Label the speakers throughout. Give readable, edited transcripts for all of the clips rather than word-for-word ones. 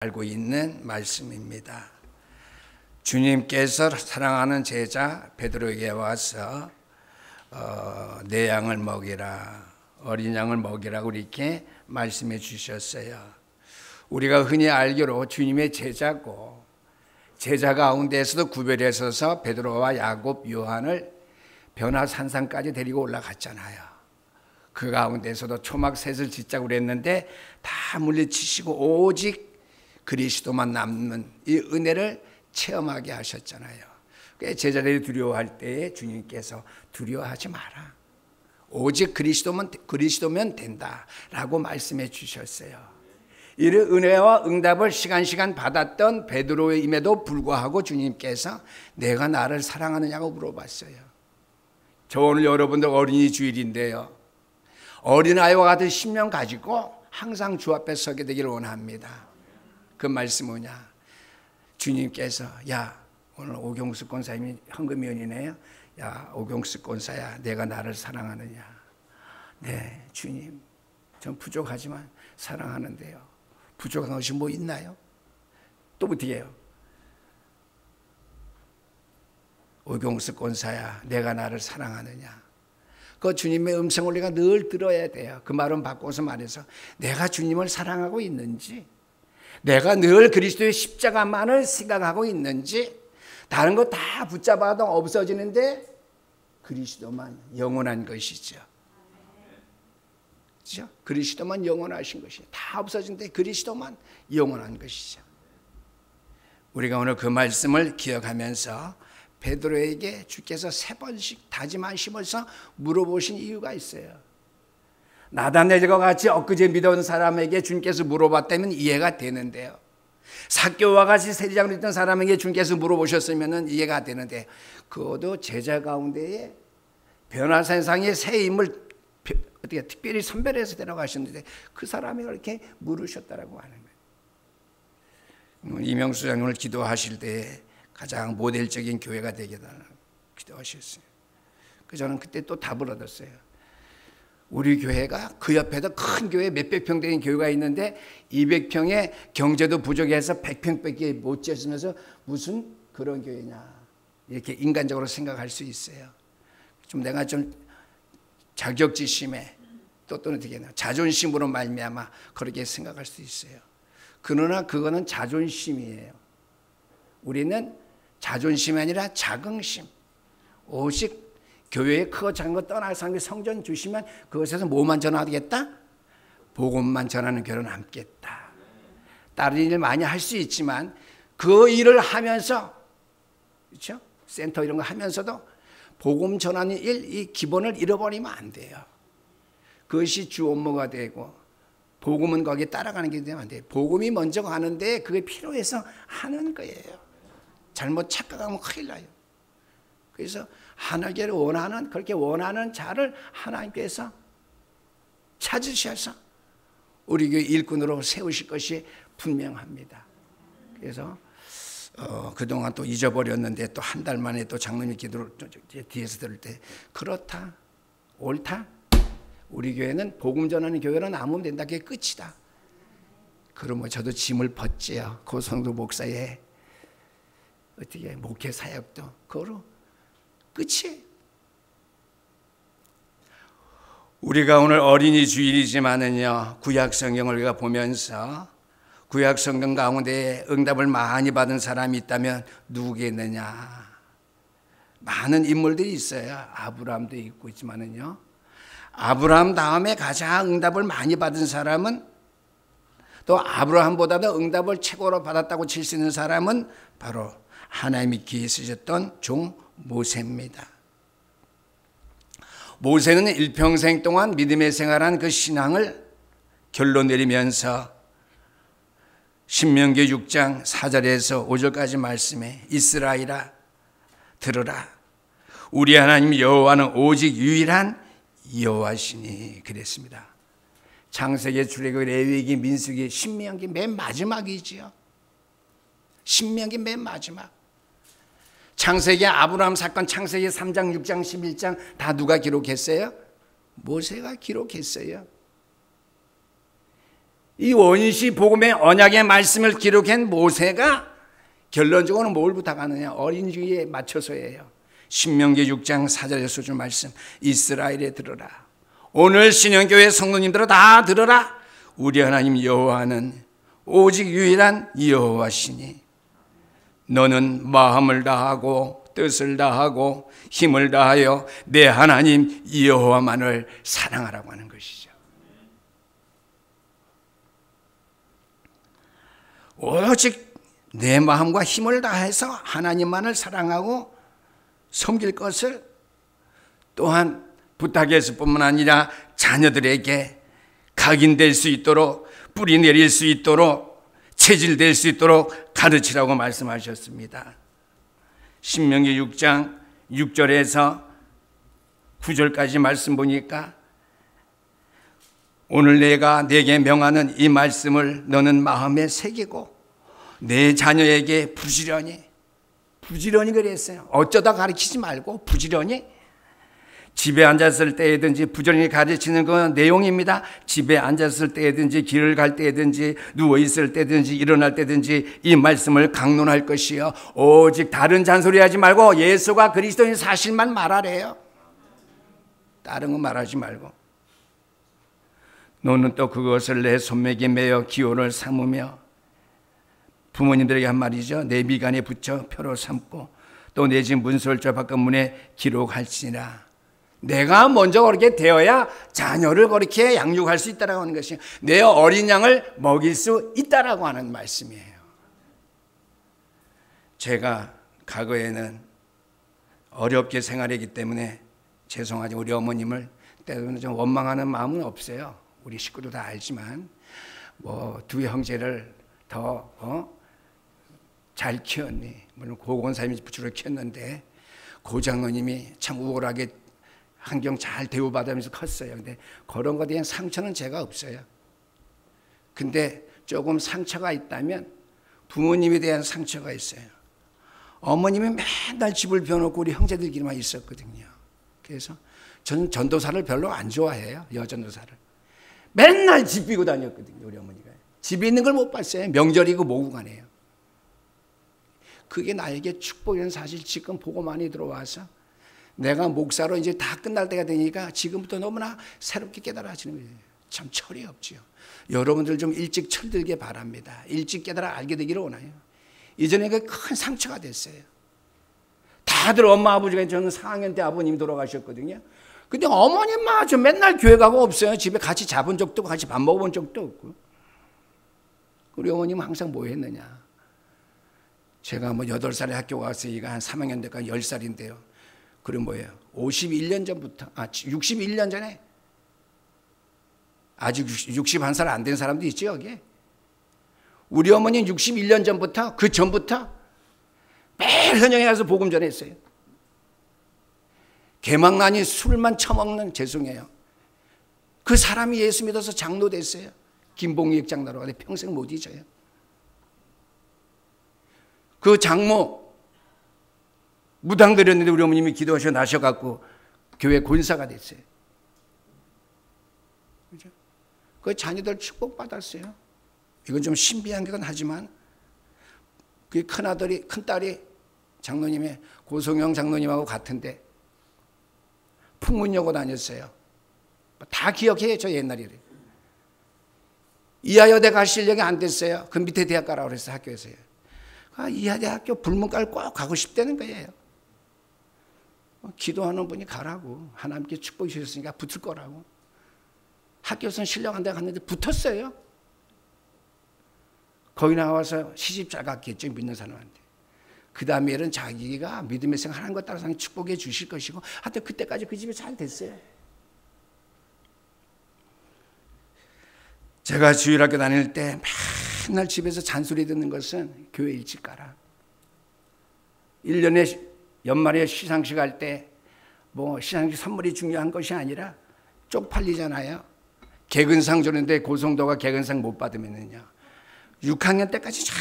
Speaker 1: 알고 있는 말씀입니다. 주님께서 사랑하는 제자 베드로에게 와서 내 양을 먹이라, 어린 양을 먹이라고 이렇게 말씀해 주셨어요. 우리가 흔히 알기로 주님의 제자고, 제자 가운데에서도 구별해 서서 베드로와 야곱, 요한을 변화산상까지 데리고 올라갔잖아요. 그 가운데서도 초막셋을 짓자고 그랬는데 다 물리치시고 오직 그리스도만 남는 이 은혜를 체험하게 하셨잖아요. 제자들이 두려워할 때에 주님께서 두려워하지 마라, 오직 그리스도면 된다라고 말씀해 주셨어요. 이런 은혜와 응답을 시간 받았던 베드로임에도 불구하고 주님께서 내가 나를 사랑하느냐고 물어봤어요. 저 오늘 여러분들 어린이 주일인데요, 어린아이와 같은 심령 가지고 항상 주 앞에 서게 되기를 원합니다. 그 말씀 뭐냐? 주님께서 야, 오늘 오경수 권사님이 헌금위원이네요. 야, 오경수 권사야, 내가 나를 사랑하느냐? 네, 주님, 전 부족하지만 사랑하는데요. 부족한 것이 뭐 있나요? 또 어떻게 해요? 오경수 권사야, 내가 나를 사랑하느냐? 그 주님의 음성을 우리가 늘 들어야 돼요. 그 말은 바꿔서 말해서 내가 주님을 사랑하고 있는지, 내가 늘 그리스도의 십자가만을 생각하고 있는지, 다른 거 다 붙잡아도 없어지는데 그리스도만 영원한 것이죠. 그렇죠? 그리스도만 영원하신 것이 다 없어진데 그리스도만 영원한 것이죠. 우리가 오늘 그 말씀을 기억하면서 베드로에게 주께서 3번씩 다짐하시면서 물어보신 이유가 있어요. 나다나엘과 같이 엊그제 믿어온 사람에게 주님께서 물어봤다면 이해가 되는데요, 삭개오와 같이 세리장을 했던 사람에게 주님께서 물어보셨으면 이해가 되는데, 그것도 제자 가운데에 변화산상의 새 인물 어떻게 특별히 선별해서 데려가셨는데 그 사람이 그렇게 물으셨다라고 하는 거예요. 이명수 장로를 기도하실 때 가장 모델적인 교회가 되겠다는 기도하셨어요. 저는 그때 또 답을 얻었어요. 우리 교회가 그 옆에도 큰 교회 몇백 평 되는 교회가 있는데 200평에 경제도 부족해서 100평밖에 못 지었으면서 무슨 그런 교회냐, 이렇게 인간적으로 생각할 수 있어요. 내가 좀 자격지심에 또는 어떻게 자존심으로 말미암아 그렇게 생각할 수 있어요. 그러나 그거는 자존심이에요. 우리는 자존심이 아니라 자긍심. 오직 교회에 크고 작은 거 떠나서 성전 주시면 그것에서 뭐만 전하겠다? 복음만 전하는 교회로 남겠다. 다른 일 많이 할 수 있지만 그 일을 하면서, 그렇죠? 센터 이런 거 하면서도 복음 전하는 일, 이 기본을 잃어버리면 안 돼요. 그것이 주 업무가 되고, 복음은 거기에 따라가는 게 되면 안 돼요. 복음이 먼저 가는데 그게 필요해서 하는 거예요. 잘못 착각하면 큰일 나요. 그래서 하나님께를 원하는, 그렇게 원하는 자를 하나님께서 찾으셔서 우리 교회 일꾼으로 세우실 것이 분명합니다. 그래서 그동안 또 잊어버렸는데 또 한 달 만에 또 장로님 기도를 뒤에서 들을 때, 그렇다, 옳다, 우리 교회는 복음 전하는 교회로 남으면 된다, 그게 끝이다. 그러면 저도 짐을 벗지요. 고성도 목사의 어떻게 목회 사역도 그거로 끝이에요. 우리가 오늘 어린이 주일이지만은요, 구약 성경을 우리가 보면서 구약 성경 가운데 응답을 많이 받은 사람이 있다면 누구겠느냐? 많은 인물들이 있어요. 아브라함도 있고 있지만은요, 아브라함 다음에 가장 응답을 많이 받은 사람은, 또 아브라함보다도 응답을 최고로 받았다고 칠 수 있는 사람은 바로 하나님이 기회 쓰셨던 종 모세입니다. 모세는 일평생 동안 믿음의 생활한 그 신앙을 결론 내리면서 신명기 6장 4절에서 5절까지 말씀에 이스라엘아 들으라, 우리 하나님 여호와는 오직 유일한 여호와시니 그랬습니다. 창세기, 출애굽기, 레위기, 민수기, 신명기 맨 마지막이지요. 신명기 맨 마지막. 창세기 아브라함 사건, 창세기 3장, 6장, 11장 다 누가 기록했어요? 모세가 기록했어요. 이 원시 복음의 언약의 말씀을 기록한 모세가 결론적으로 뭘 부탁하느냐? 어린이에 맞춰서예요. 신명기 6장 4절에서 준 말씀, 이스라엘에 들으라. 오늘 신영교회 성도님들아 다 들으라. 우리 하나님 여호와는 오직 유일한 여호와시니 너는 마음을 다하고 뜻을 다하고 힘을 다하여 내 하나님 여호와만을 사랑하라고 하는 것이죠. 오직 내 마음과 힘을 다해서 하나님만을 사랑하고 섬길 것을 또한 부탁했을 뿐만 아니라 자녀들에게 각인될 수 있도록, 뿌리 내릴 수 있도록, 체질될 수 있도록 가르치라고 말씀하셨습니다. 신명기 6장 6절에서 9절까지 말씀 보니까 오늘 내가 네게 명하는 이 말씀을 너는 마음에 새기고 내 자녀에게 부지런히 그랬어요. 어쩌다 가르치지 말고 부지런히. 집에 앉았을 때든지 부지런히 가르치는 건 내용입니다. 집에 앉았을 때든지 길을 갈 때든지 누워있을 때든지 일어날 때든지 이 말씀을 강론할 것이요 오직 다른 잔소리하지 말고 예수가 그리스도인 사실만 말하래요. 다른 건 말하지 말고 너는 또 그것을 내 손목에 매어 기호를 삼으며 부모님들에게 한 말이죠. 내 미간에 붙여 표로 삼고 또 내 집 문설주 바깥 문에 기록할지니라. 내가 먼저 그렇게 되어야 자녀를 그렇게 양육할 수 있다라고 하는 것이 내 어린 양을 먹일 수 있다라고 하는 말씀이에요. 제가 과거에는 어렵게 생활했기 때문에 죄송하지 우리 어머님을 때로는 좀 원망하는 마음은 없어요. 우리 식구도 다 알지만 뭐 두 형제를 더 잘 키웠니? 물론 고건사님이 주로 키웠는데 고장로님이 참 우월하게 환경 잘 대우받으면서 컸어요. 근데 그런 것에 대한 상처는 제가 없어요. 근데 조금 상처가 있다면 부모님에 대한 상처가 있어요. 어머님이 맨날 집을 비워놓고 우리 형제들끼리만 있었거든요. 그래서 저는 전도사를 별로 안 좋아해요. 여전도사를. 맨날 집 비고 다녔거든요. 우리 어머니가. 집에 있는 걸 못 봤어요. 명절이고 뭐고 간에요. 그게 나에게 축복이라는 사실 지금 보고 많이 들어와서 내가 목사로 이제 다 끝날 때가 되니까 지금부터 너무나 새롭게 깨달아지는 거예요. 참 철이 없지요. 여러분들 좀 일찍 철들게 바랍니다. 일찍 깨달아 알게 되기를 원해요. 이전에 그 큰 상처가 됐어요. 다들 엄마 아버지가 저는 4학년 때 아버님이 돌아가셨거든요. 근데 어머님만 저 맨날 교회 가고 없어요. 집에 같이 자본 적도 없고 같이 밥 먹어본 적도 없고. 우리 어머님은 항상 뭐 했느냐. 제가 뭐 8살에 학교 갔으니까 한 3학년 때까지 10살인데요. 그럼 뭐예요? 51년 전부터, 61년 전에 아직 61살 안 된 사람도 있죠, 여기에. 우리 어머니는 61년 전부터, 그 전부터 매일 현장에 가서 복음 전했어요. 개망나니 술만 처먹는, 죄송해요. 그 사람이 예수 믿어서 장로 됐어요. 김봉익 장로라고 하는데 평생 못 잊어요. 그 장모 무당 드렸는데 우리 어머님이 기도하셔 나셔갖고 교회 권사가 됐어요. 그죠? 그 자녀들 축복받았어요. 이건 좀 신비한 건 하지만 그 큰딸이 장로님의 고성영 장로님하고 같은데 풍문여고 다녔어요. 다 기억해요. 저 옛날에. 이하여대 갈 실력이 안 됐어요. 그 밑에 대학 가라고 그랬어요. 학교에서요. 이하대학교 불문과를 꼭 가고 싶다는 거예요. 기도하는 분이 가라고. 하나님께 축복이 주셨으니까 붙을 거라고. 학교에서는 실력 안 돼 갔는데 붙었어요. 거기 나와서 시집 잘 갔겠죠. 믿는 사람한테. 그 다음에는 자기가 믿음의 생활하는 것 따라서 축복해 주실 것이고 하여튼 그때까지 그 집이 잘 됐어요. 제가 주일학교 다닐 때 맨날 집에서 잔소리 듣는 것은 교회 일찍 가라. 1년에 연말에 시상식 할 때 뭐 시상식 선물이 중요한 것이 아니라 쪽팔리잖아요. 개근상 주는데 고성도가 개근상 못 받으면요. 6학년 때까지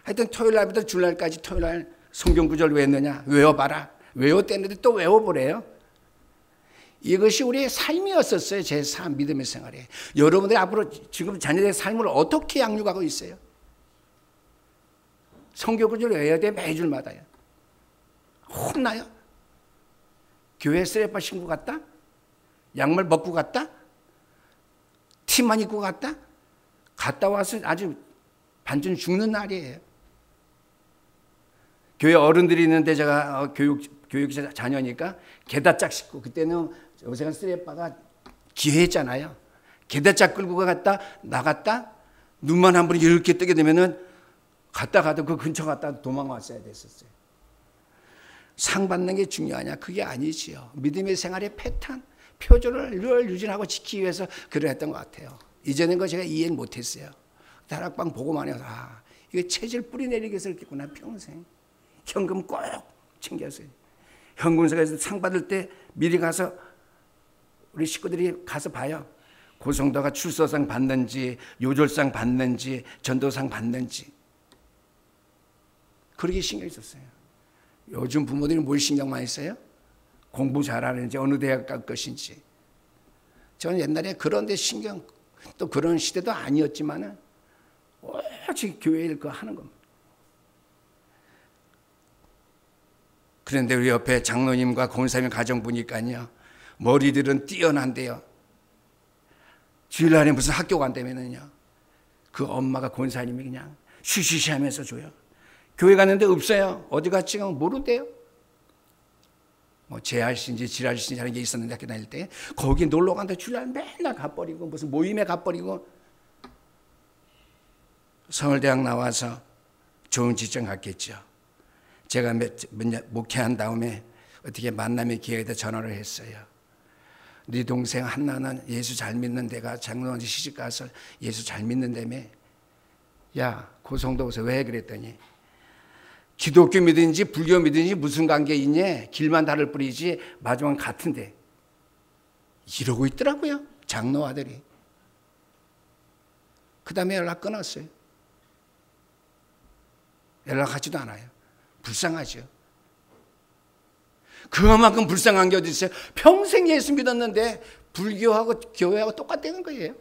Speaker 1: 하여튼 토요일 날부터 주일날까지 토요일 날 성경 구절 외웠느냐? 외워봐라. 외웠대는데 또 외워보래요. 이것이 우리의 삶이었었어요. 제 삶, 믿음의 생활에. 여러분들이 앞으로 지금 자녀들의 삶을 어떻게 양육하고 있어요? 성경구절 외워야 돼, 매주마다요. 혼나요? 교회 쓰레빠 신고 갔다? 양말 벗고 갔다? 티만 입고 갔다? 갔다 와서 아주 반전 죽는 날이에요. 교회 어른들이 있는데 제가 교육자 자녀니까 게다짝 싣고, 그때는 요새는 쓰레빠가 기회했잖아요. 게다짝 끌고 갔다 나갔다 눈만 한 번 이렇게 뜨게 되면은 갔다 가도 그 근처 갔다 도망왔어야 됐었어요. 상 받는 게 중요하냐? 그게 아니지요. 믿음의 생활의 패턴, 표준을 늘 유지하고 지키기 위해서 그랬던 것 같아요. 이전엔 거 제가 이해 못했어요. 다락방 보고만 해서 이거 체질 뿌리 내리기 위해서 그랬구나. 평생 현금 꼭 챙겼어요. 현금사에서 상 받을 때 미리 가서 우리 식구들이 가서 봐요. 고성도가 출소상 받는지, 요절상 받는지, 전도상 받는지. 그렇게 신경 썼어요. 요즘 부모들이 뭘 신경 많이 써요? 공부 잘하는지, 어느 대학 갈 것인지. 저는 옛날에 그런 데 신경, 또 그런 시대도 아니었지만은 오직 교회 일 거 하는 겁니다. 그런데 우리 옆에 장로님과 권사님 가정 보니까요, 머리들은 뛰어난데요. 주일날에 무슨 학교 간다면은요, 그 엄마가 권사님이 그냥 쉬쉬쉬 하면서 줘요. 교회 갔는데 없어요. 어디 갔지? 모른대요. 뭐 재할신지 지랄신지 하는 게 있었는데 학교 다닐 때 거기 놀러 간다 주일날 맨날 가버리고 무슨 모임에 가버리고. 서울대학 나와서 좋은 직장 갔겠죠. 제가 몇 년 목회한 다음에 어떻게 만남의 기회가 돼 전화를 했어요. 네 동생 한나는 예수 잘 믿는 데가 장로한테 시집 가서 예수 잘 믿는다며. 야, 고성도 오서 왜? 그랬더니 기독교 믿든지 불교 믿든지 무슨 관계 있냐? 길만 다를 뿐이지 마지막은 같은데. 이러고 있더라고요, 장로 아들이. 그 다음에 연락 끊었어요. 연락하지도 않아요. 불쌍하죠. 그만큼 불쌍한 게 어디 있어요? 평생 예수 믿었는데 불교하고 교회하고 똑같다는 거예요.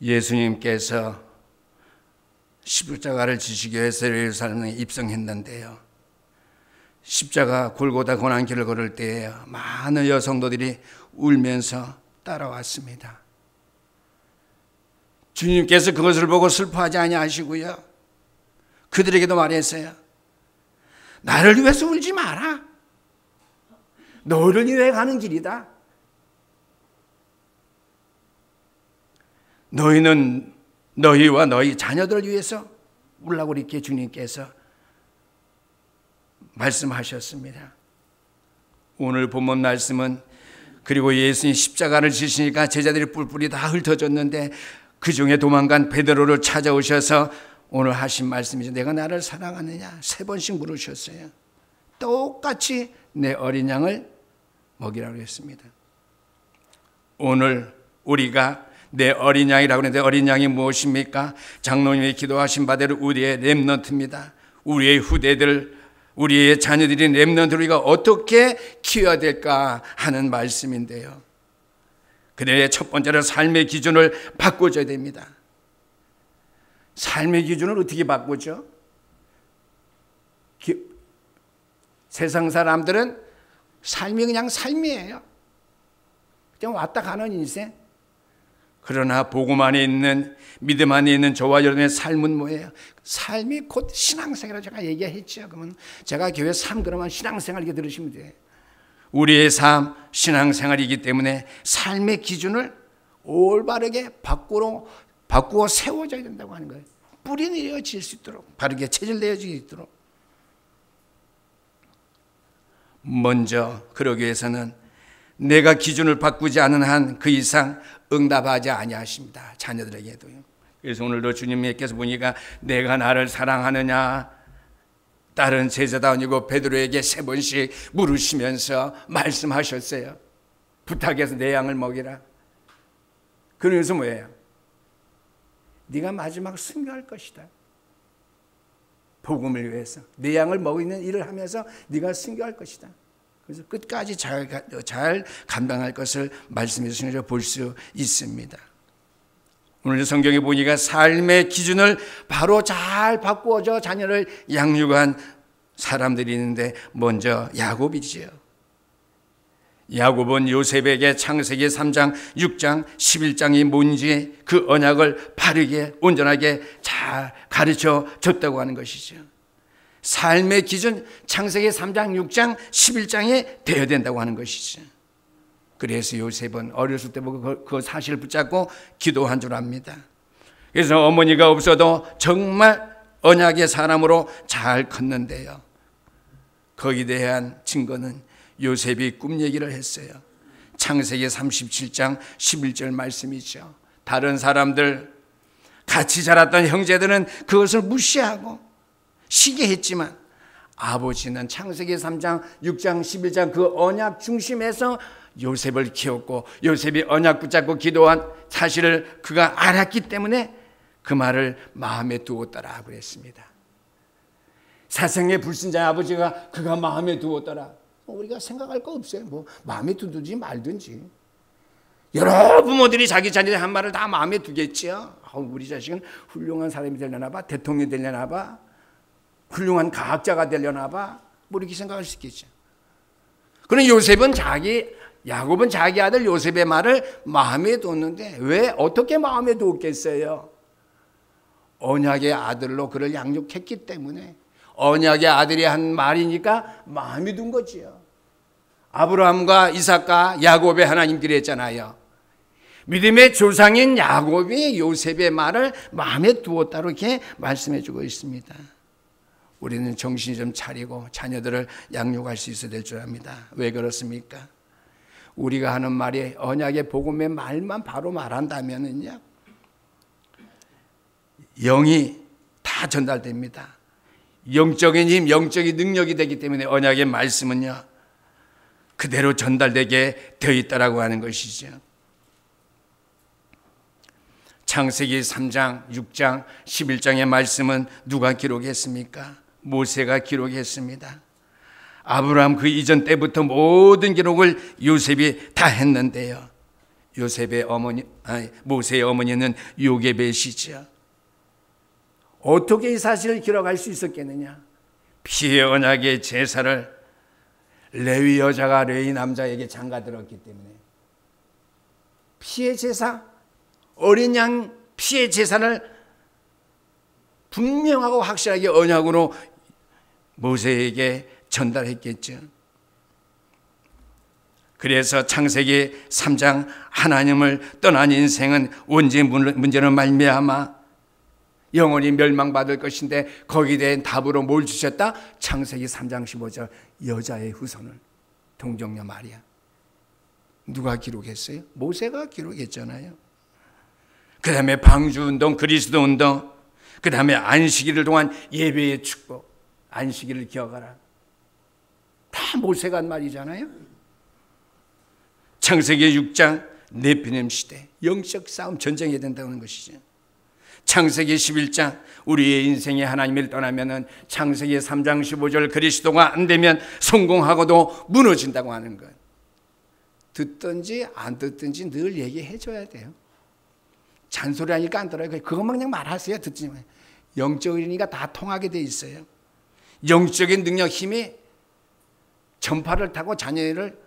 Speaker 1: 예수님께서 십자가를 지시기 위해서 예루살렘에 입성했는데요, 십자가 골고다 고난길을 걸을 때에 많은 여성도들이 울면서 따라왔습니다. 주님께서 그것을 보고 슬퍼하지 아니하시고요, 그들에게도 말했어요. 나를 위해서 울지 마라. 너를 위해 가는 길이다. 너희는 너희와 너희 자녀들을 위해서 울라고 이렇게 주님께서 말씀하셨습니다. 오늘 본문 말씀은, 그리고 예수님 십자가를 지시니까 제자들이 뿔뿔이 다 흩어졌는데 그 중에 도망간 베드로를 찾아오셔서 오늘 하신 말씀이죠. 내가 나를 사랑하느냐 3번씩 물으셨어요. 똑같이 내 어린 양을 먹이라고 했습니다. 오늘 우리가 내 어린 양이라고 하는데 어린 양이 무엇입니까? 장로님이 기도하신 바대로 우리의 렘넌트입니다. 우리의 후대들, 우리의 자녀들이 렘넌트를 우리가 어떻게 키워야 될까 하는 말씀인데요. 그들의 첫 번째로 삶의 기준을 바꿔줘야 됩니다. 삶의 기준을 어떻게 바꾸죠? 세상 사람들은 삶이 그냥 삶이에요. 그냥 왔다 가는 인생. 그러나 복음 안에 있는, 믿음 안에 있는 저와 여러분의 삶은 뭐예요? 삶이 곧 신앙생활이라고 제가 얘기했죠. 그러면 제가 교회 삶 그러면 신앙생활 이렇게 들으시면 돼요. 우리의 삶, 신앙생활이기 때문에 삶의 기준을 올바르게 바꾸어 세워져야 된다고 하는 거예요. 뿌리 내려질 수 있도록, 바르게 체질 내어질 수 있도록. 먼저 그러기 위해서는 내가 기준을 바꾸지 않은 한 그 이상 응답하지 아니하십니다. 자녀들에게도요. 그래서 오늘도 주님께서 보니까 내가 나를 사랑하느냐, 다른 제자다운이고 베드로에게 3번씩 물으시면서 말씀하셨어요. 부탁해서 내 양을 먹이라. 그래서 뭐예요? 네가 마지막 순교할 것이다. 복음을 위해서 내 양을 먹이는 일을 하면서 네가 순교할 것이다. 그래서 끝까지 잘 감당할 것을 말씀해 주시는 것을 볼 수 있습니다. 오늘 성경에 보니까 삶의 기준을 바로 잘 바꾸어져 자녀를 양육한 사람들이 있는데 먼저 야곱이지요. 야곱은 요셉에게 창세기 3장, 6장, 11장이 뭔지 그 언약을 바르게 온전하게 잘 가르쳐 줬다고 하는 것이죠. 삶의 기준 창세기 3장, 6장, 11장에 되어야 된다고 하는 것이죠. 그래서 요셉은 어렸을 때부터 그 사실을 붙잡고 기도한 줄 압니다. 그래서 어머니가 없어도 정말 언약의 사람으로 잘 컸는데요. 거기에 대한 증거는 요셉이 꿈 얘기를 했어요. 창세기 37장 11절 말씀이죠. 다른 사람들, 같이 자랐던 형제들은 그것을 무시하고 시기했지만 아버지는 창세기 3장, 6장, 11장 그 언약 중심에서 요셉을 키웠고 요셉이 언약 붙잡고 기도한 사실을 그가 알았기 때문에 그 말을 마음에 두었더라 그랬습니다. 사생의 불신자의 아버지가 그가 마음에 두었더라. 우리가 생각할 거 없어요. 뭐 마음에 두든지 말든지. 여러 부모들이 자기 자녀의 한 말을 다 마음에 두겠지요. 우리 자식은 훌륭한 사람이 되려나 봐, 대통령이 되려나 봐, 훌륭한 과학자가 되려나 봐, 뭐 이렇게 생각할 수 있겠죠. 그런데 야곱은 자기 아들 요셉의 말을 마음에 두었는데 왜 어떻게 마음에 두었겠어요? 언약의 아들로 그를 양육했기 때문에 언약의 아들이 한 말이니까 마음에 둔 거지요. 아브라함과 이삭과 야곱의 하나님들이 했잖아요. 믿음의 조상인 야곱이 요셉의 말을 마음에 두었다고 이렇게 말씀해 주고 있습니다. 우리는 정신이 좀 차리고 자녀들을 양육할 수 있어야 될 줄 압니다. 왜 그렇습니까? 우리가 하는 말이 언약의 복음의 말만 바로 말한다면은요, 영이 다 전달됩니다. 영적인 힘, 영적인 능력이 되기 때문에 언약의 말씀은요 그대로 전달되게 되어 있다라고 하는 것이죠. 창세기 3장, 6장, 11장의 말씀은 누가 기록했습니까? 모세가 기록했습니다. 아브라함 그 이전 때부터 모든 기록을 요셉이 다 했는데요. 모세의 어머니는 요게벳이죠. 어떻게 이 사실을 기록할 수 있었겠느냐? 피의 언약의 제사를 레위 여자가 레위 남자에게 장가들었기 때문에 피의 제사, 어린 양 피의 제사를 분명하고 확실하게 언약으로 모세에게 전달했겠죠. 그래서 창세기 3장 하나님을 떠난 인생은 원죄 문제로 말미암아 영원히 멸망받을 것인데 거기에 대한 답으로 뭘 주셨다? 창세기 3장 15절 여자의 후손을 동정녀 마리아. 누가 기록했어요? 모세가 기록했잖아요. 그 다음에 방주운동, 그리스도운동, 그 다음에 안식일을 동안 예배의 축복, 안식일을 기억하라. 다 모세가 한 말이잖아요. 창세기 6장 네피림 시대, 영적 싸움, 전쟁이 된다는 것이죠. 창세기 11장 우리의 인생에 하나님을 떠나면은 창세기 3장 15절 그리스도가 안 되면 성공하고도 무너진다고 하는 것. 듣든지 안 듣든지 늘 얘기해 줘야 돼요. 잔소리 하니까 안 들어요. 그것만 그냥 말하세요. 듣지 마요. 영적이니까 다 통하게 돼 있어요. 영적인 능력, 힘이 전파를 타고 자녀를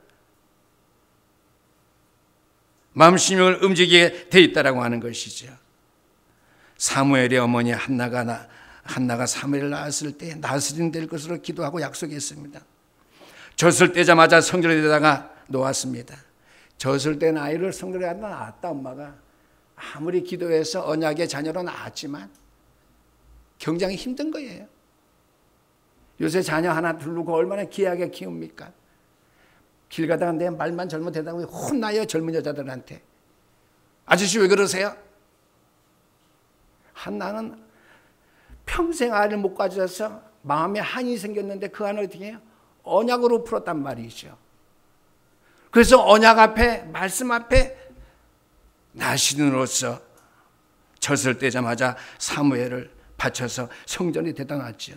Speaker 1: 마음심을 움직이게 돼 있다라고 하는 것이죠. 사무엘의 어머니 한나가 사무엘을 낳았을 때 나스린 될 것으로 기도하고 약속했습니다. 젖을 떼자마자 성전에다가 놓았습니다. 젖을 뗀 아이를 성전에 낳았다. 엄마가 아무리 기도해서 언약의 자녀로 낳았지만 굉장히 힘든 거예요. 요새 자녀 하나 두르고 얼마나 귀하게 키웁니까? 길 가다가 내 말만 잘못했다고 혼나요. 젊은 여자들한테. 아저씨 왜 그러세요? 한나는 평생 아이를 못 가져서 마음에 한이 생겼는데 그 안을 어떻게 해요? 언약으로 풀었단 말이죠. 그래서 언약 앞에, 말씀 앞에 나시는으로서 젖을 떼자마자 사무엘을 바쳐서 성전이 되어놨죠.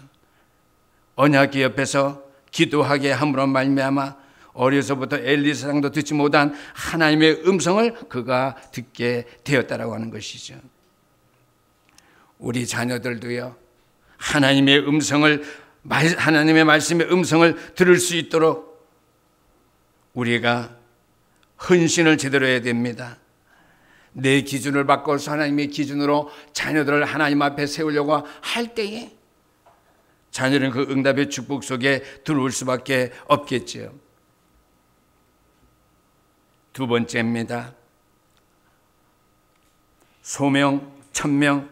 Speaker 1: 언약궤 옆에서 기도하게 함으로 말미암아 어려서부터 엘리 사장도 듣지 못한 하나님의 음성을 그가 듣게 되었다라고 하는 것이죠. 우리 자녀들도요, 하나님의 말씀의 음성을 들을 수 있도록 우리가 헌신을 제대로 해야 됩니다. 내 기준을 바꿔서 하나님의 기준으로 자녀들을 하나님 앞에 세우려고 할 때에 자녀는 그 응답의 축복 속에 들어올 수밖에 없겠지요. 두 번째입니다. 소명, 천명,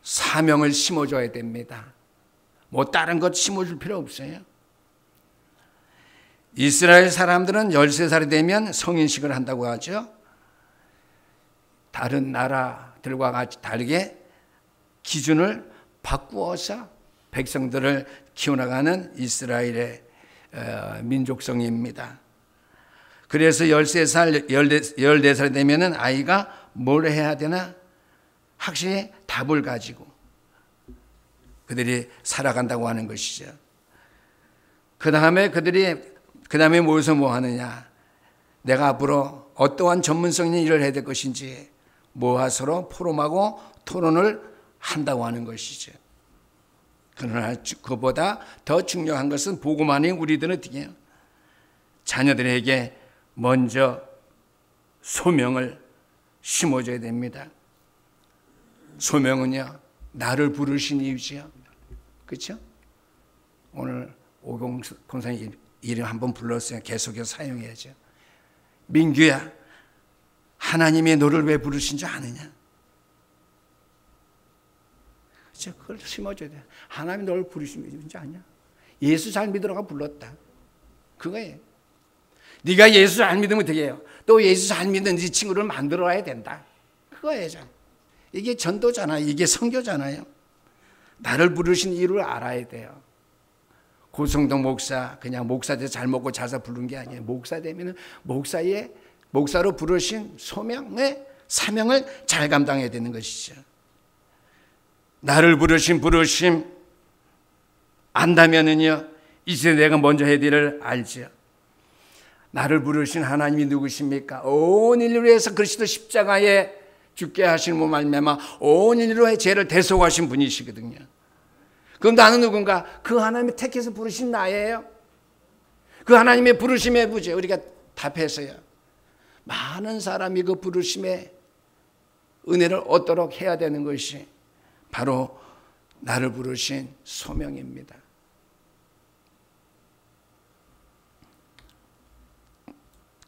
Speaker 1: 사명을 심어줘야 됩니다. 뭐 다른 것 심어줄 필요 없어요. 이스라엘 사람들은 13살이 되면 성인식을 한다고 하죠. 다른 나라들과 같이 다르게 기준을 바꾸어서 백성들을 키워나가는 이스라엘의 민족성입니다. 그래서 13살, 14살이 되면 아이가 뭘 해야 되나 확실히 답을 가지고 그들이 살아간다고 하는 것이죠. 그 다음에 모여서 뭐 하느냐, 내가 앞으로 어떠한 전문성 있는 일을 해야 될 것인지 모아서로 포럼하고 토론을 한다고 하는 것이죠. 그러나 그보다 더 중요한 것은 보고만 해 우리들은 어떻게 해요? 자녀들에게 먼저 소명을 심어줘야 됩니다. 소명은요, 나를 부르신 이유지요. 그렇죠? 오늘 오공 권사님 이름 한번 불렀어요. 계속해서 사용해야죠. 민규야, 하나님이 너를 왜 부르신 줄 아느냐? 그렇죠? 그걸 심어줘야 돼. 하나님이 너를 부르신 줄 아냐? 예수 잘 믿으라가 불렀다. 그거예요. 네가 예수 잘 믿으면 어떻게 해요? 또 예수 잘 믿는 네 친구를 만들어야 된다. 그거예요. 이게 전도잖아요. 이게 선교잖아요. 나를 부르신 이유를 알아야 돼요. 고성동 목사 그냥 목사 돼서 잘 먹고 자서 부른 게 아니에요. 목사 되면 목사로 부르신 소명의 사명을 잘 감당해야 되는 것이죠. 나를 부르심 안다면은요, 이제 내가 먼저 해야 될 일을 알죠. 나를 부르신 하나님이 누구십니까? 온 인류를 위해서 그리스도 십자가에 죽게 하신 분 말미암아 온 인류의 죄를 대속하신 분이시거든요. 그럼 나는 누군가? 그 하나님이 택해서 부르신 나예요. 그 하나님의 부르심에 부죠. 우리가 답해서요, 많은 사람이 그 부르심의 은혜를 얻도록 해야 되는 것이 바로 나를 부르신 소명입니다.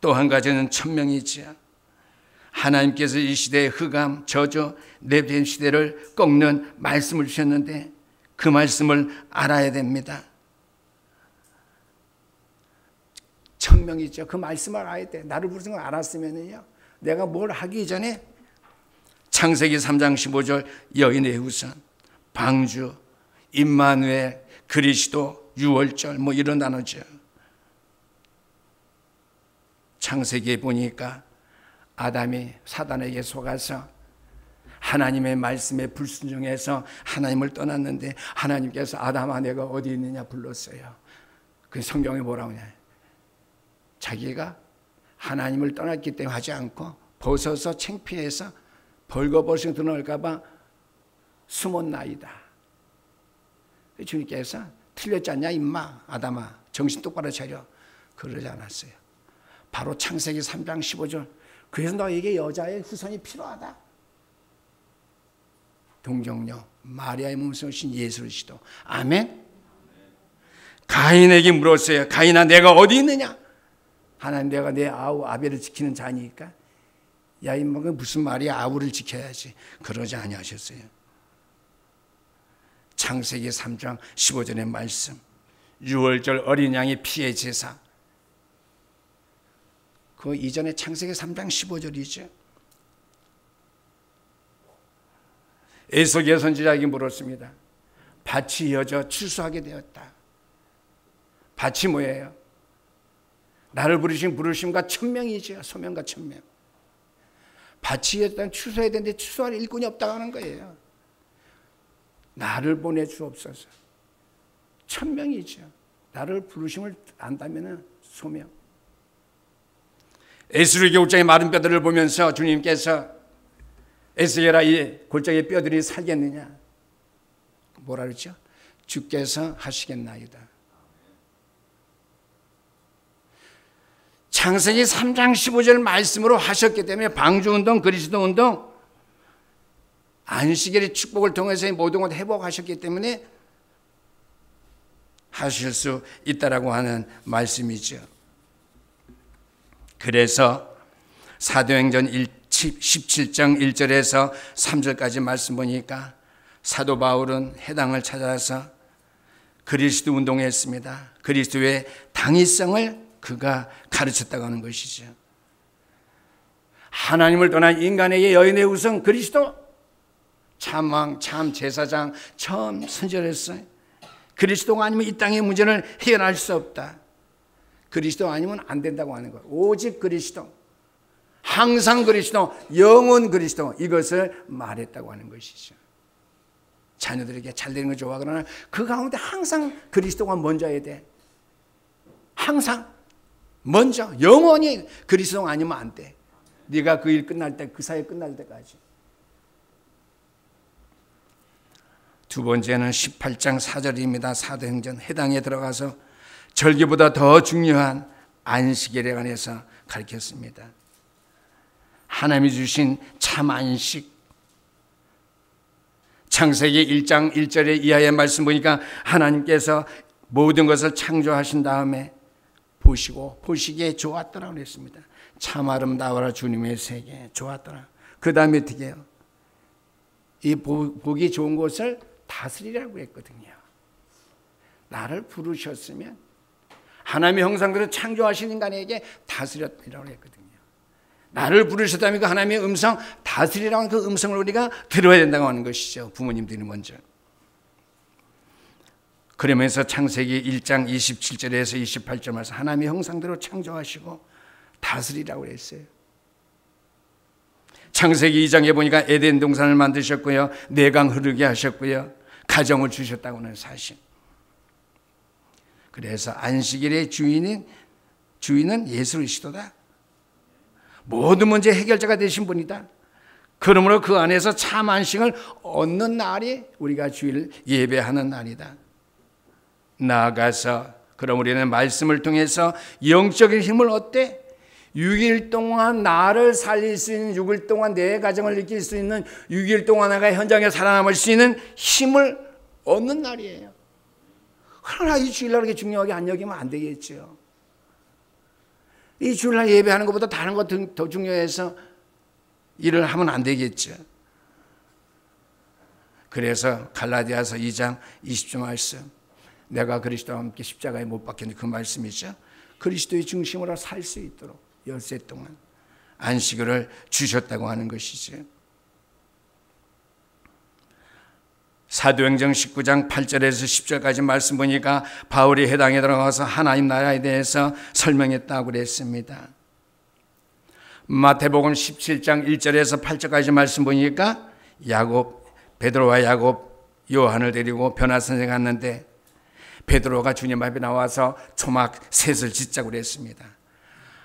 Speaker 1: 또 한 가지는 천명이지요. 하나님께서 이 시대의 흑암, 저주, 내뱀 시대를 꺾는 말씀을 주셨는데 그 말씀을 알아야 됩니다. 천명이죠. 그 말씀을 알아야 돼. 나를 부르신 걸 알았으면요, 내가 뭘 하기 전에 창세기 3장 15절 여인의 후손, 방주, 임마누엘, 그리스도, 유월절 뭐 이런 단어죠. 창세기에 보니까 아담이 사단에게 속아서 하나님의 말씀에 불순종해서 하나님을 떠났는데 하나님께서 아담아 내가 어디 있느냐 불렀어요. 그 성경에 뭐라고 하냐, 자기가 하나님을 떠났기 때문에 하지 않고 벗어서 창피해서 벌거벗은 드러날까 봐 숨었나이다. 주님께서 틀렸지 않냐 임마, 아담아 정신 똑바로 차려, 그러지 않았어요. 바로 창세기 3장 15절, 그래서 너에게 여자의 후손이 필요하다. 동정녀 마리아의 몸속에 오신 예수 그리스도. 아멘. 가인에게 물었어요. 가인아 내가 어디 있느냐? 하나님 내가 내 아우 아벨을 지키는 자니까. 야 임마 그 무슨 말이야, 아우를 지켜야지. 그러지 아니하셨어요. 창세기 3장 15절의 말씀, 유월절 어린 양의 피의 제사, 그 이전에 창세기 3장 15절이죠. 에서기야 선지자에게 물었습니다. 밭이 이어져 추수하게 되었다. 밭이 뭐예요? 나를 부르신 부르심과 천명이죠. 소명과 천명. 밭이 이어졌다면 추수해야 되는데 추수할 일꾼이 없다고 하는 거예요. 나를 보내주옵소서. 천명이죠. 나를 부르심을 안다면 소명. 에스겔 5장의 마른 뼈들을 보면서 주님께서 에스겔아 이 골짜기 뼈들이 살겠느냐? 뭐라 그랬죠? 주께서 하시겠나이다. 창세기 3장 15절 말씀으로 하셨기 때문에 방주운동, 그리스도운동, 안식일의 축복을 통해서 모든 것 회복하셨기 때문에 하실 수 있다라고 하는 말씀이죠. 그래서 사도행전 17장 1절에서 3절까지 말씀 보니까 사도 바울은 해당을 찾아서 그리스도 운동했습니다. 그리스도의 당위성을 그가 가르쳤다고 하는 것이죠. 하나님을 떠난 인간에게 여인의 우선 그리스도, 참왕, 참 제사장, 처음 선절했어요. 그리스도가 아니면 이 땅의 문제를 해결할 수 없다. 그리스도 아니면 안 된다고 하는 거예요. 오직 그리스도, 항상 그리스도, 영원 그리스도, 이것을 말했다고 하는 것이죠. 자녀들에게 잘 되는 거 좋아. 그러나 그 가운데 항상 그리스도가 먼저야 돼. 항상 먼저, 영원히 그리스도가 아니면 안 돼. 네가 그 일 끝날 때, 그 사회 끝날 때까지. 두 번째는 18장 4절입니다. 사도행전 해당에 들어가서 절기보다 더 중요한 안식일에 관해서 가르쳤습니다. 하나님이 주신 참 안식. 창세기 1장 1절의 이하의 말씀 보니까 하나님께서 모든 것을 창조하신 다음에 보시고 보시기에 좋았더라 그랬습니다. 참 아름다워라 주님의 세계, 좋았더라. 그 다음에 어떻게 해요? 이 보기 좋은 것을 다스리라고 했거든요. 나를 부르셨으면 하나님의 형상대로 창조하신 인간에게 다스렸다고 했거든요. 나를 부르셨다면 그 하나님의 음성, 다스리라는 그 음성을 우리가 들어야 된다고 하는 것이죠. 부모님들이 먼저. 그러면서 창세기 1장 27절에서 28절 말씀, 하나님의 형상대로 창조하시고 다스리라고 했어요. 창세기 2장에 보니까 에덴 동산을 만드셨고요, 내강 흐르게 하셨고요, 가정을 주셨다고 하는 사실. 그래서 안식일의 주인은 예수 그리스도다. 모든 문제 해결자가 되신 분이다. 그러므로 그 안에서 참 안식을 얻는 날이 우리가 주일 예배하는 날이다. 나아가서 그럼 우리는 말씀을 통해서 영적인 힘을 얻되 6일 동안 나를 살릴 수 있는, 6일 동안 내 가정을 지킬 수 있는, 6일 동안 내가 현장에 살아남을 수 있는 힘을 얻는 날이에요. 그러나 이 주일날 그렇게 중요하게 안 여기면 안 되겠죠. 이 주일날 예배하는 것보다 다른 것 더 중요해서 일을 하면 안 되겠죠. 그래서 갈라디아서 2장 20절 말씀, 내가 그리스도와 함께 십자가에 못 박혔는데 그 말씀이죠. 그리스도의 중심으로 살 수 있도록 열세 동안 안식일을 주셨다고 하는 것이죠. 사도행전 19장 8절에서 10절까지 말씀 보니까 바울이 해당에 들어가서 하나님 나라에 대해서 설명했다고 그랬습니다. 마태복음 17장 1절에서 8절까지 말씀 보니까 베드로와 야곱, 요한을 데리고 변화산에 갔는데 베드로가 주님 앞에 나와서 초막 셋을 짓자고 그랬습니다.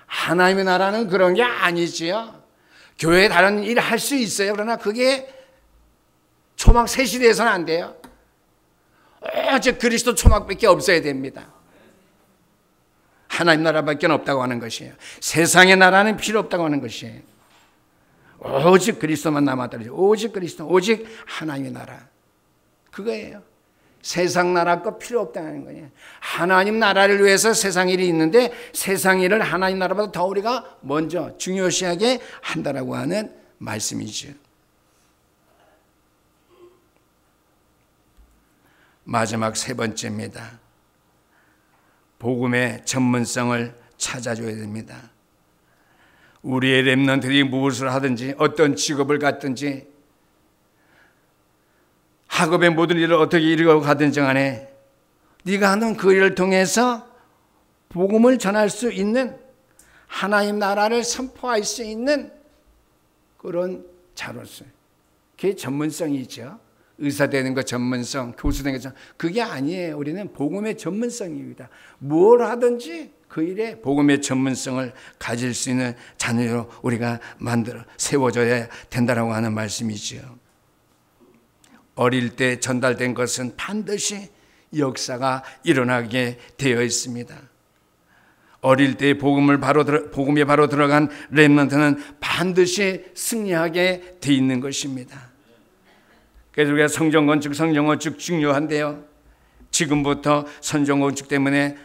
Speaker 1: 하나님의 나라는 그런 게 아니지요. 교회에 다른 일 할 수 있어요. 그러나 그게 초막 셋이 돼서는 안 돼요. 오직 그리스도 초막밖에 없어야 됩니다. 하나님 나라밖에 없다고 하는 것이에요. 세상의 나라는 필요 없다고 하는 것이에요. 오직 그리스도만 남았다는, 오직 그리스도, 오직 하나님의 나라, 그거예요. 세상 나라 거 필요 없다는 거예요. 하나님 나라를 위해서 세상 일이 있는데 세상 일을 하나님 나라보다 더 우리가 먼저 중요시하게 한다라고 하는 말씀이죠. 마지막 세 번째입니다. 복음의 전문성을 찾아줘야 됩니다. 우리의 렘넌트들이 무엇을 하든지, 어떤 직업을 갖든지, 학업의 모든 일을 어떻게 이루어 가든지 간에 네가 하는 그 일을 통해서 복음을 전할 수 있는, 하나님 나라를 선포할 수 있는 그런 자로서, 그게 전문성이죠. 의사 되는 것 전문성, 교수 되는 것 전문성, 그게 아니에요. 우리는 복음의 전문성입니다. 뭘 하든지 그 일에 복음의 전문성을 가질 수 있는 자녀로 우리가 만들어 세워져야 된다라고 하는 말씀이지요. 어릴 때 전달된 것은 반드시 역사가 일어나게 되어 있습니다. 어릴 때 복음에 바로 들어간 렘넌트는 반드시 승리하게 돼 있는 것입니다. 그래서 우리가 성전 건축 중요한데요. 지금부터 성전 건축 때문에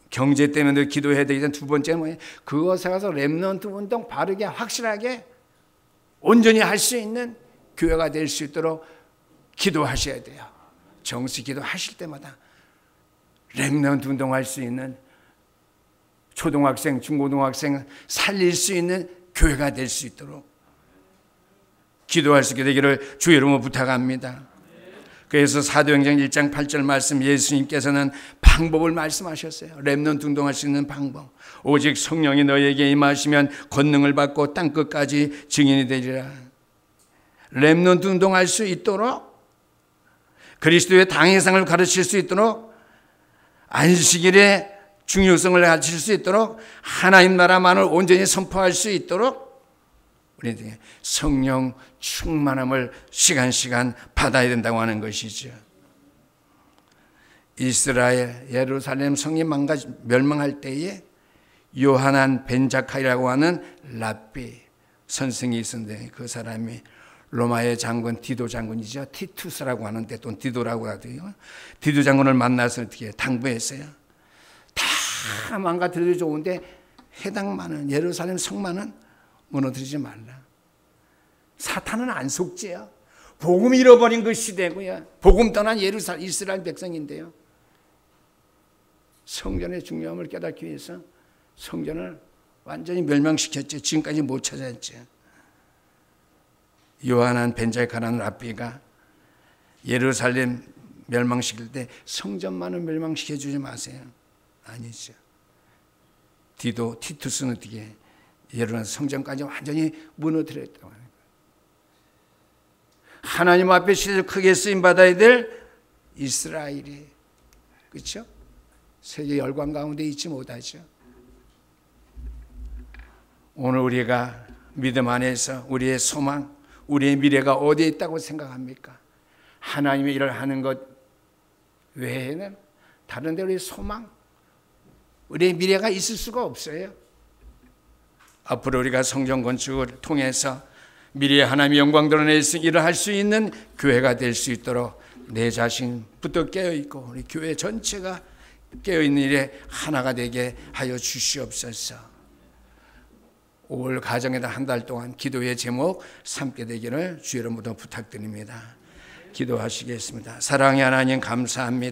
Speaker 1: 경제 때문에 기도해야 되기 두 번째는 뭐예요? 그것에 가서 렘넌트 운동 바르게 확실하게 온전히 할 수 있는 교회가 될 수 있도록 기도하셔야 돼요. 정수 기도하실 때마다 렘넌트 운동할 수 있는 초등학생, 중고등학생 살릴 수 있는 교회가 될 수 있도록 기도할 수 있게 되기를 주의 이름으로 부탁합니다. 그래서 사도행전 1장 8절 말씀, 예수님께서는 방법을 말씀하셨어요. 렘넌트 운동할 수 있는 방법. 오직 성령이 너에게 임하시면 권능을 받고 땅끝까지 증인이 되리라. 렘넌트 운동할 수 있도록, 그리스도의 당회상을 가르칠 수 있도록, 안식일의 중요성을 가르칠 수 있도록, 하나님 나라만을 온전히 선포할 수 있도록 우리 성령 충만함을 시간 받아야 된다고 하는 것이죠. 이스라엘 예루살렘 성이 멸망할 때에 요하난 벤자카이라고 하는 랍비 선생이 있었는데, 그 사람이 로마의 장군 디도 장군이죠. 티투스라고 하는데 또 디도라고 하더요. 디도 장군을 만나서 어떻게 당부했어요. 다 망가뜨려도 좋은데 해당만은, 예루살렘 성만은 무너뜨리지 말라. 사탄은 안 속죄요. 복음 잃어버린 그 시대고요. 복음 떠난 이스라엘 백성인데요. 성전의 중요함을 깨닫기 위해서 성전을 완전히 멸망시켰죠. 지금까지 못 찾았죠. 요하난 벤자카라는 랍비가 예루살렘 멸망시킬 때 성전만을 멸망시켜주지 마세요. 아니죠. 디도, 티투스는 어떻게 예루살렘 성전까지 완전히 무너뜨렸다고 하는 거예요. 하나님 앞에 실제로 크게 쓰임받아야 될 이스라엘이, 그렇죠? 세계 열광 가운데 있지 못하죠. 오늘 우리가 믿음 안에서 우리의 소망, 우리의 미래가 어디에 있다고 생각합니까? 하나님의 일을 하는 것 외에는 다른 데 우리의 소망, 우리의 미래가 있을 수가 없어요. 앞으로 우리가 성전 건축을 통해서 미래의 하나님의 영광 드러낼 수, 일을 할 수 있는 교회가 될 수 있도록 내 자신부터 깨어있고 우리 교회 전체가 깨어있는 일에 하나가 되게 하여 주시옵소서. 5월 가정에다 한 달 동안 기도의 제목 삼게 되기를 주의 이름으로 부탁드립니다. 기도하시겠습니다. 사랑의 하나님 감사합니다.